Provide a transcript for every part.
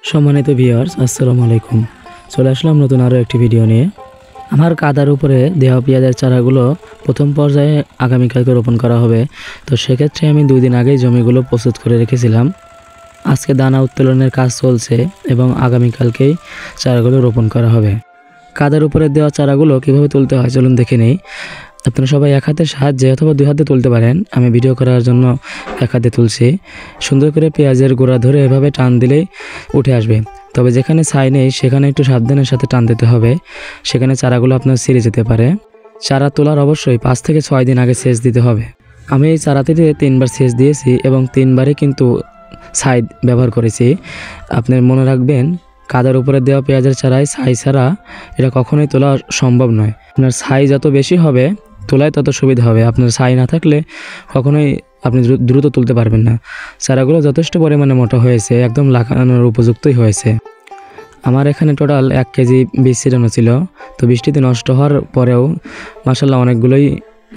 সম্মানিত ভিউয়ার্স, আসসালামু আলাইকুম। চলে আসলাম নতুন আরও একটি ভিডিও নিয়ে। আমার কাদার উপরে দেওয়া পেঁয়াজের চারাগুলো প্রথম পর্যায়ে আগামীকালকে রোপণ করা হবে। তো সেক্ষেত্রে আমি 2 দিন আগেই জমিগুলো প্রস্তুত করে রেখেছিলাম। আজকে দানা উত্তোলনের কাজ চলছে এবং আগামীকালকেই চারাগুলো রোপণ করা হবে। কাদার উপরে দেওয়া চারাগুলো কীভাবে তুলতে হয় চলুন দেখে নেই। আপনারা সবাই এক হাতের সাহায্যে অথবা 2 হাতে তুলতে পারেন। আমি ভিডিও করার জন্য এক হাতে তুলছি। সুন্দর করে পেঁয়াজের গোড়া ধরে এভাবে টান দিলেই উঠে আসবে। তবে যেখানে ছাই নেই সেখানে একটু সাবধানের সাথে টান দিতে হবে, সেখানে চারাগুলো আপনার ছিঁড়ে যেতে পারে। চারা তোলার অবশ্যই 5 থেকে 6 দিন আগে সেচ দিতে হবে। আমি এই চারাটিতে 3বার সেচ দিয়েছি এবং 3বারই কিন্তু ছাই ব্যবহার করেছি। আপনি মনে রাখবেন, কাদার উপরে দেওয়া পেঁয়াজের চারায় ছাই ছাড়া এটা কখনোই তোলা সম্ভব নয়। আপনার ছাই যত বেশি হবে তোলায় তত সুবিধা হবে। আপনার ছাই না থাকলে কখনোই আপনি দ্রুত তুলতে পারবেন না। চারাগুলো যথেষ্ট পরিমাণে মোটা হয়েছে, একদম লাগানোর উপযুক্তই হয়েছে। আমার এখানে টোটাল 1 কেজি বীজ ছিটানো ছিল। তো বৃষ্টিতে নষ্ট হওয়ার পরেও মাশাআল্লাহ অনেকগুলোই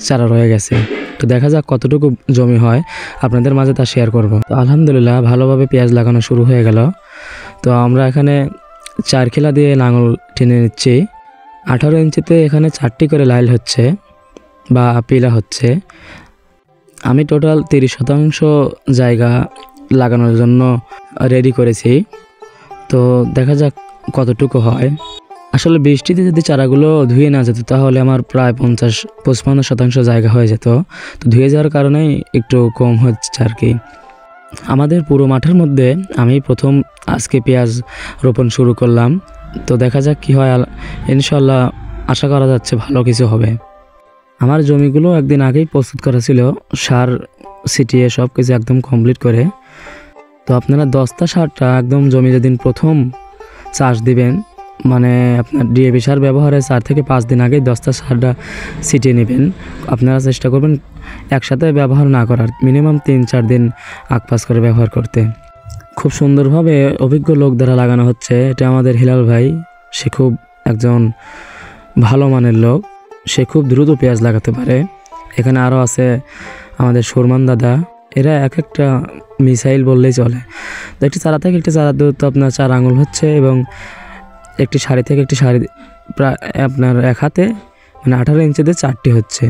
চারা রয়ে গেছে। তো দেখা যাক কতটুকু জমি হয়, আপনাদের মাঝে তা শেয়ার করব। তো আলহামদুলিল্লাহ ভালোভাবে পেঁয়াজ লাগানো শুরু হয়ে গেল। তো আমরা এখানে 4 খিলা দিয়ে লাঙল টেনে নিচ্ছি। 18 ইঞ্চিতে এখানে 4টি করে লাইল হচ্ছে বা পিলা হচ্ছে। আমি টোটাল 30% জায়গা লাগানোর জন্য রেডি করেছি। তো দেখা যাক কতটুকু হয়। আসলে বৃষ্টিতে যদি চারাগুলো ধুয়ে না যেত তাহলে আমার প্রায় 50-55% জায়গা হয়ে যেত। তো ধুয়ে যাওয়ার কারণেই একটু কম হচ্ছে আর কি। আমাদের পুরো মাঠের মধ্যে আমি প্রথম আজকে পেঁয়াজ রোপণ শুরু করলাম। তো দেখা যাক কি হয়। ইনশাল্লাহ আশা করা যাচ্ছে ভালো কিছু হবে। আমার জমিগুলো একদিন আগেই প্রস্তুত করা ছিল, সার ছিটিয়ে সব কিছু একদম কমপ্লিট করে। তো আপনারা 10টা সারটা একদম জমি যেদিন প্রথম চাষ দিবেন, মানে আপনার ডিএপি সার ব্যবহারের 4 থেকে 5 দিন আগেই 10টা সারটা ছিটিয়ে নেবেন। আপনারা চেষ্টা করবেন একসাথে ব্যবহার না করার, মিনিমাম 3-4 দিন আগ-পাশ করে ব্যবহার করতে। খুব সুন্দরভাবে অভিজ্ঞ লোক দ্বারা লাগানো হচ্ছে। এটা আমাদের হিলাল ভাই, সে খুব একজন ভালো মানের লোক, সে খুব দ্রুত পেঁয়াজ লাগাতে পারে। এখানে আরও আছে আমাদের সুরমান দাদা, এরা এক একটা মিসাইল বললেই চলে। তো একটি চারা থেকে একটি চারা দূরত্ব আপনার 4 আঙুল হচ্ছে এবং একটি সারি থেকে একটি সারি প্রায় আপনার এক হাতে, মানে 18 ইঞ্চিতে 4টি হচ্ছে।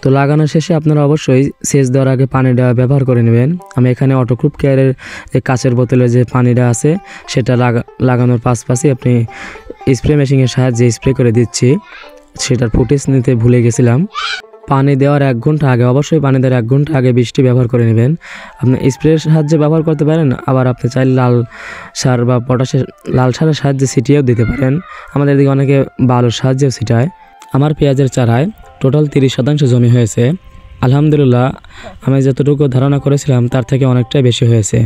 তো লাগানো শেষে আপনারা অবশ্যই সেচ দেওয়ার আগে পানিটা ব্যবহার করে নেবেন। আমি এখানে অটোক্রুপ কেয়ারের যে কাচের বোতলে যে পানিটা আছে সেটা লাগানোর পাশাপাশি আপনি স্প্রে মেশিনের সাহায্যে স্প্রে করে দিচ্ছি। সেটার ফুটেজ নিতে ভুলে গেছিলাম। পানি দেওয়ার 1 ঘন্টা আগে, অবশ্যই পানি দেওয়ার 1 ঘন্টা আগে বৃষ্টি ব্যবহার করে নেবেন। আপনি স্প্রের সাহায্যে ব্যবহার করতে পারেন, আবার আপনি চাইলে লাল সার বা পটাশের লাল সারের সাহায্যে ছিটিয়েও দিতে পারেন। আমাদের এদিকে অনেকে বালুর সাহায্যেও ছিটায়। আমার পেঁয়াজের চারায় টোটাল 30% জমি হয়েছে। আলহামদুলিল্লাহ আমি যতটুকু ধারণা করেছিলাম তার থেকে অনেকটাই বেশি হয়েছে।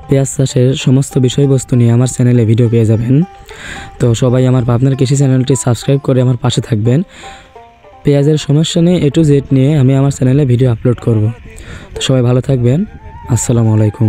পেঁয়াজ চাষের সমস্ত বিষয়বস্তু নিয়ে আমার চ্যানেলে ভিডিও পেয়ে যাবেন। তো সবাই আমার পাবনার কৃষি চ্যানেলটি সাবস্ক্রাইব করে আমার পাশে থাকবেন। পেঁয়াজের সমস্যা নিয়ে A to Z নিয়ে আমি আমার চ্যানেলে ভিডিও আপলোড করব। তো সবাই ভালো থাকবেন। আসসালামু আলাইকুম।